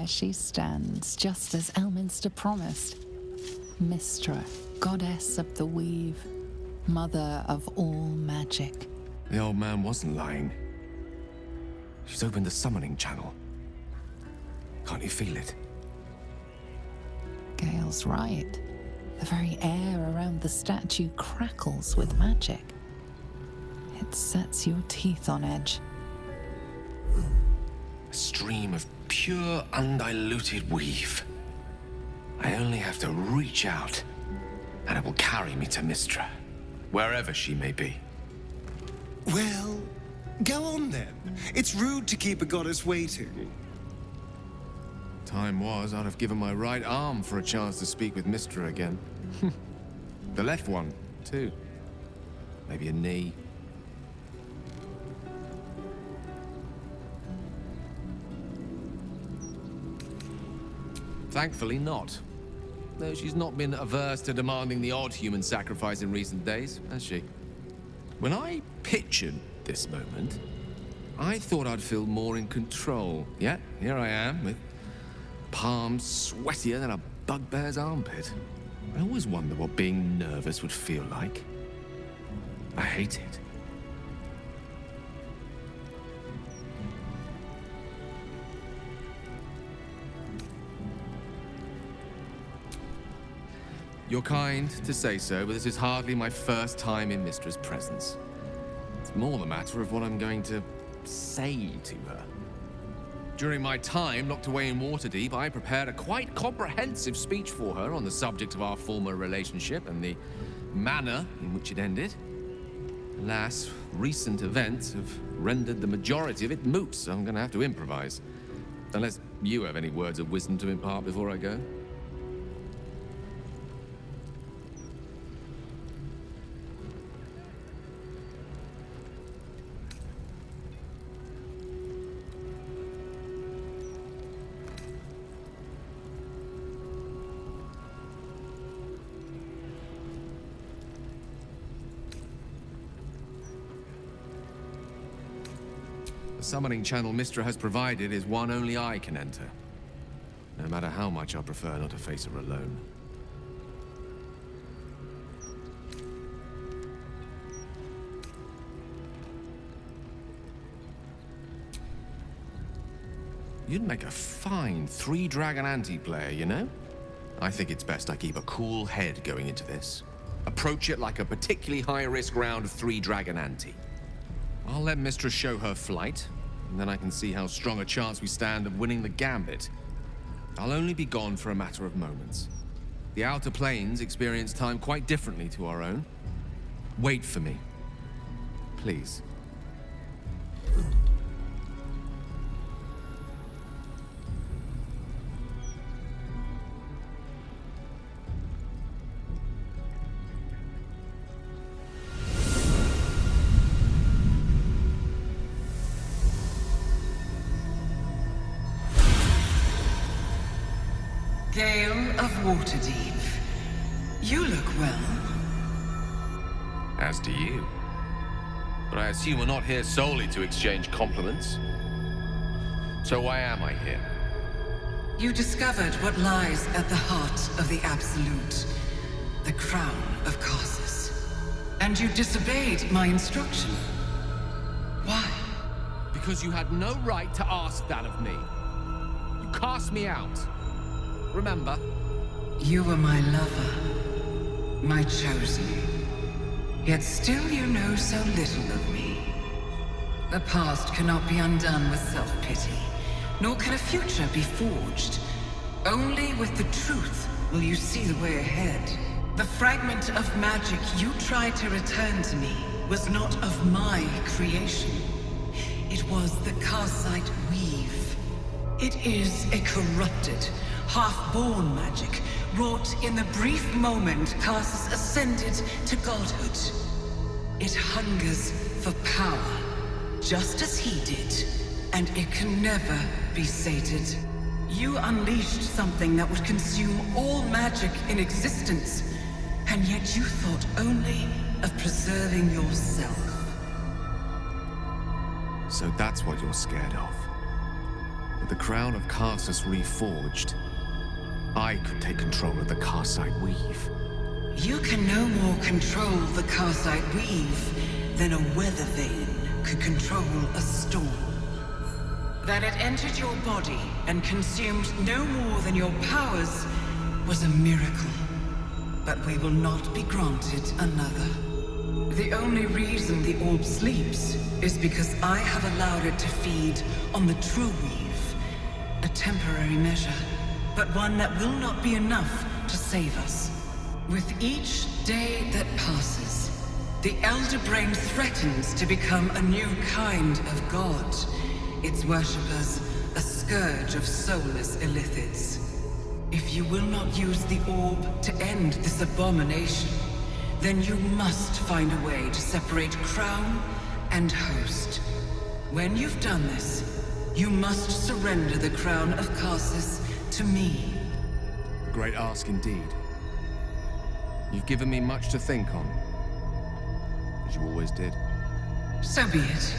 there she stands, just as Elminster promised. Mystra, goddess of the weave, mother of all magic. The old man wasn't lying. She's opened the summoning channel. Can't you feel it? Gale's right. The very air around the statue crackles with magic. It sets your teeth on edge. A stream of pure, undiluted weave. I only have to reach out, and it will carry me to Mystra, wherever she may be. Well, go on then. It's rude to keep a goddess waiting. Time was, I'd have given my right arm for a chance to speak with Mystra again. The left one, too. Maybe a knee. Thankfully not. Though she's not been averse to demanding the odd human sacrifice in recent days, has she? When I pictured this moment, I thought I'd feel more in control. Yet, here I am, with palms sweatier than a bugbear's armpit. I always wonder what being nervous would feel like. I hate it. You're kind to say so, but this is hardly my first time in Mystra's presence. It's more the matter of what I'm going to say to her. During my time locked away in Waterdeep, I prepared a quite comprehensive speech for her on the subject of our former relationship and the manner in which it ended. Alas, recent events have rendered the majority of it moot, so I'm going to have to improvise. Unless you have any words of wisdom to impart before I go. The summoning channel Mystra has provided is one only I can enter. No matter how much I prefer not to face her alone. You'd make a fine three-dragon anti-player, you know? I think it's best I keep a cool head going into this. Approach it like a particularly high-risk round of three-dragon ante. I'll let Mystra show her flight, and then I can see how strong a chance we stand of winning the gambit. I'll only be gone for a matter of moments. The Outer Planes experience time quite differently to our own. Wait for me. Please. Gale of Waterdeep, you look well. As do you. But I assume we're not here solely to exchange compliments. So why am I here? You discovered what lies at the heart of the Absolute, the crown of Karsus. And you disobeyed my instruction. Why? Because you had no right to ask that of me. You cast me out. Remember? You were my lover, my chosen. Yet still you know so little of me. The past cannot be undone with self-pity, nor can a future be forged. Only with the truth will you see the way ahead. The fragment of magic you tried to return to me was not of my creation. It was the Karsite weave. It is a corrupted, half-born magic, wrought in the brief moment Karsus ascended to godhood. It hungers for power, just as he did, and it can never be sated. You unleashed something that would consume all magic in existence, and yet you thought only of preserving yourself. So that's what you're scared of. With the crown of Karsus reforged, I could take control of the Karsite Weave. You can no more control the Karsite Weave than a weather vane could control a storm. That it entered your body and consumed no more than your powers was a miracle. But we will not be granted another. The only reason the orb sleeps is because I have allowed it to feed on the true weave. A temporary measure, but one that will not be enough to save us. With each day that passes, the Elder Brain threatens to become a new kind of god. Its worshippers, a scourge of soulless illithids. If you will not use the orb to end this abomination, then you must find a way to separate crown and host. When you've done this, you must surrender the crown of Karsus to me. A great ask indeed. You've given me much to think on, as you always did. So be it.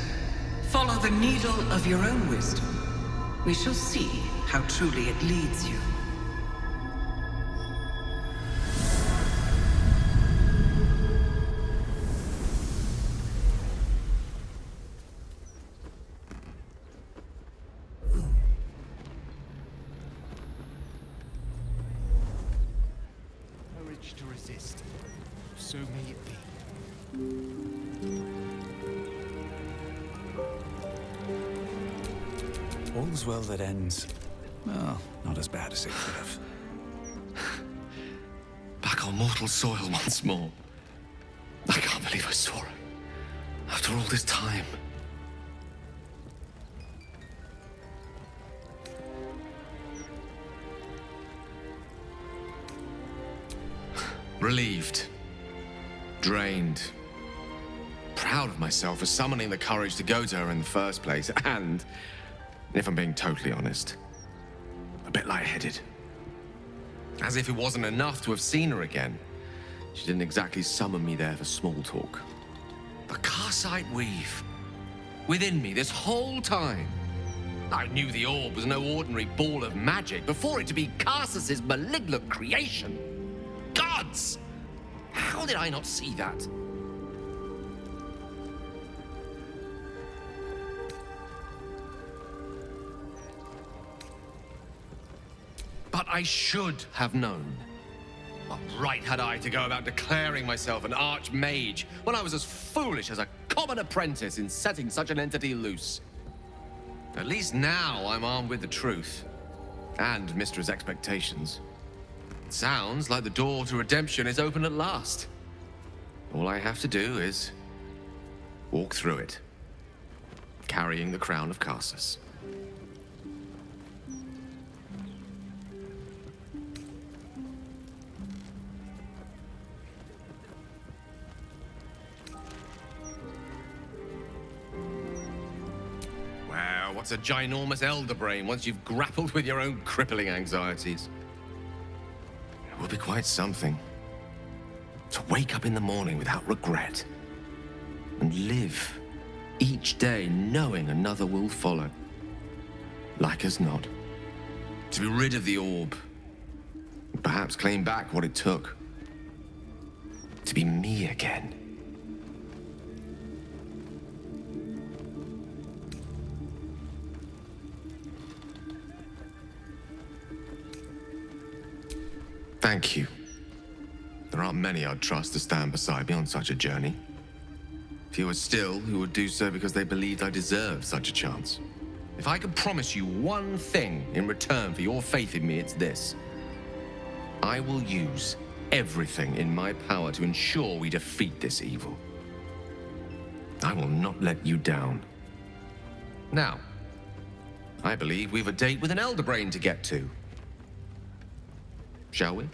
Follow the needle of your own wisdom. We shall see how truly it leads you. Courage to resist. So may it be. All's well that ends. Well, not as bad as it could have. Back on mortal soil once more. I can't believe I saw it. After all this time. Relieved. Drained. Proud of myself for summoning the courage to go to her in the first place. And, if I'm being totally honest, a bit lightheaded. As if it wasn't enough to have seen her again. She didn't exactly summon me there for small talk. The Karsite Weave. Within me this whole time. I knew the orb was no ordinary ball of magic before it to be Karsus's malignant creation. Gods! How did I not see that? But I should have known. What right had I to go about declaring myself an archmage when I was as foolish as a common apprentice in setting such an entity loose? At least now I'm armed with the truth. And Mystra's expectations. It sounds like the door to redemption is open at last. All I have to do is walk through it, carrying the crown of Karsus. Wow, what's a ginormous elder brain once you've grappled with your own crippling anxieties? It will be quite something. To wake up in the morning without regret. And live each day knowing another will follow. Like as not. To be rid of the orb. And perhaps claim back what it took. To be me again. Thank you. There aren't many I'd trust to stand beside me on such a journey. Fewer still who would do so because they believed I deserved such a chance. If I could promise you one thing in return for your faith in me, it's this. I will use everything in my power to ensure we defeat this evil. I will not let you down. Now, I believe we've a date with an elder brain to get to. Shall we?